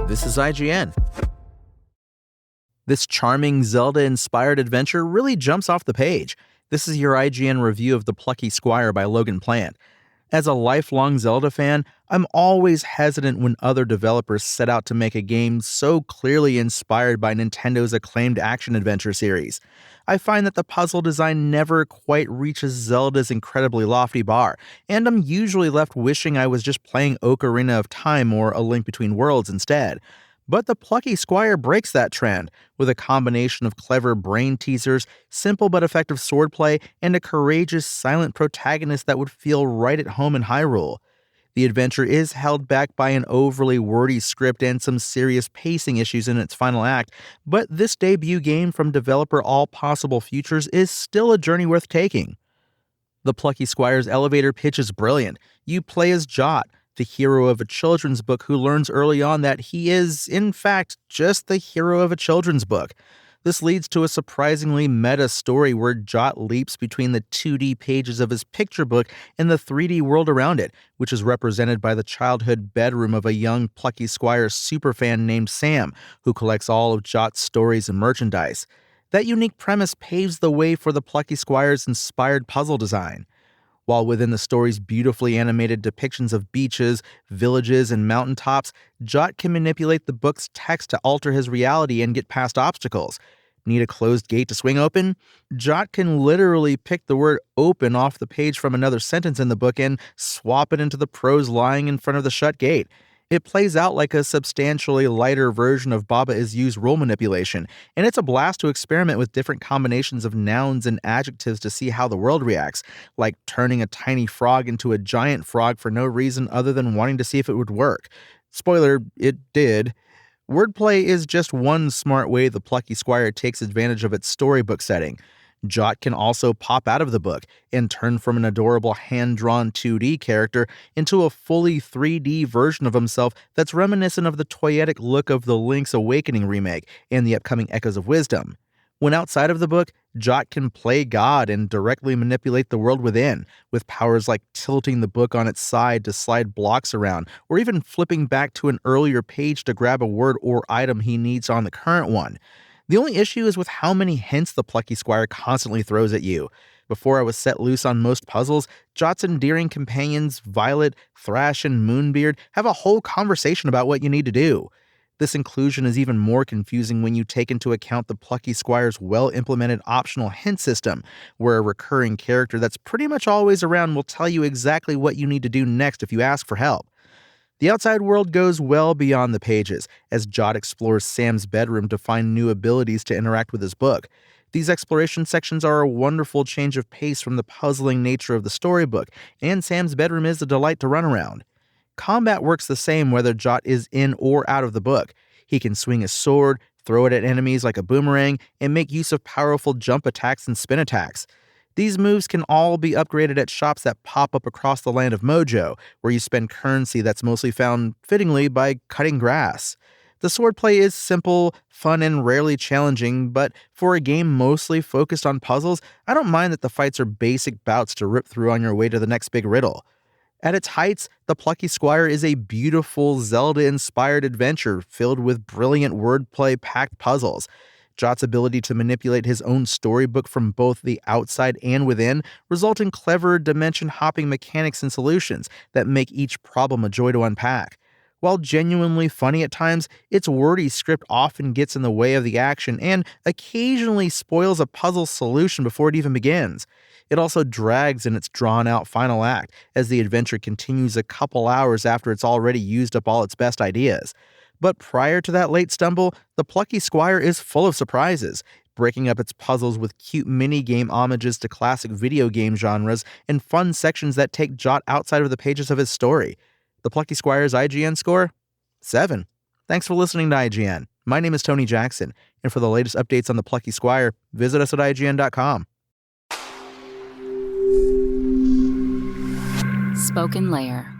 This is IGN. This charming Zelda-inspired adventure really jumps off the page. This is your IGN review of The Plucky Squire by Logan Plant. As a lifelong Zelda fan, I'm always hesitant when other developers set out to make a game so clearly inspired by Nintendo's acclaimed action-adventure series. I find that the puzzle design never quite reaches Zelda's incredibly lofty bar, and I'm usually left wishing I was just playing Ocarina of Time or A Link Between Worlds instead. But the Plucky Squire breaks that trend, with a combination of clever brain teasers, simple but effective swordplay, and a courageous, silent protagonist that would feel right at home in Hyrule. The adventure is held back by an overly wordy script and some serious pacing issues in its final act, but this debut game from developer All Possible Futures is still a journey worth taking. The Plucky Squire's elevator pitch is brilliant. You play as Jot, the hero of a children's book who learns early on that he is, in fact, just the hero of a children's book. This leads to a surprisingly meta story where Jot leaps between the 2D pages of his picture book and the 3D world around it, which is represented by the childhood bedroom of a young Plucky Squire superfan named Sam, who collects all of Jot's stories and merchandise. That unique premise paves the way for the Plucky Squire's inspired puzzle design. While within the story's beautifully animated depictions of beaches, villages, and mountaintops, Jot can manipulate the book's text to alter his reality and get past obstacles. Need a closed gate to swing open? Jot can literally pick the word open off the page from another sentence in the book and swap it into the prose lying in front of the shut gate. It plays out like a substantially lighter version of Baba Is You's rule manipulation, and it's a blast to experiment with different combinations of nouns and adjectives to see how the world reacts, like turning a tiny frog into a giant frog for no reason other than wanting to see if it would work. Spoiler, it did. Wordplay is just one smart way the Plucky Squire takes advantage of its storybook setting. Jot can also pop out of the book and turn from an adorable hand-drawn 2D character into a fully 3D version of himself that's reminiscent of the toyetic look of the Link's Awakening remake and the upcoming Echoes of Wisdom. When outside of the book, Jot can play God and directly manipulate the world within, with powers like tilting the book on its side to slide blocks around, or even flipping back to an earlier page to grab a word or item he needs on the current one. The only issue is with how many hints the Plucky Squire constantly throws at you. Before I was set loose on most puzzles, Jot's endearing companions, Violet, Thrash, and Moonbeard, have a whole conversation about what you need to do. This inclusion is even more confusing when you take into account the Plucky Squire's well-implemented optional hint system, where a recurring character that's pretty much always around will tell you exactly what you need to do next if you ask for help. The outside world goes well beyond the pages, as Jot explores Sam's bedroom to find new abilities to interact with his book. These exploration sections are a wonderful change of pace from the puzzling nature of the storybook, and Sam's bedroom is a delight to run around. Combat works the same whether Jot is in or out of the book. He can swing his sword, throw it at enemies like a boomerang, and make use of powerful jump attacks and spin attacks. These moves can all be upgraded at shops that pop up across the land of Mojo, where you spend currency that's mostly found, fittingly, by cutting grass. The swordplay is simple, fun, and rarely challenging, but for a game mostly focused on puzzles, I don't mind that the fights are basic bouts to rip through on your way to the next big riddle. At its heights, The Plucky Squire is a beautiful Zelda-inspired adventure filled with brilliant wordplay-packed puzzles. Jot's ability to manipulate his own storybook from both the outside and within result in clever dimension-hopping mechanics and solutions that make each problem a joy to unpack. While genuinely funny at times, its wordy script often gets in the way of the action and occasionally spoils a puzzle solution before it even begins. It also drags in its drawn-out final act, as the adventure continues a couple hours after it's already used up all its best ideas. But prior to that late stumble, the Plucky Squire is full of surprises, breaking up its puzzles with cute mini-game homages to classic video game genres and fun sections that take Jot outside of the pages of his story. The Plucky Squire's IGN score? 7. Thanks for listening to IGN. My name is Tony Jackson, and for the latest updates on the Plucky Squire, visit us at IGN.com. Spoken Layer.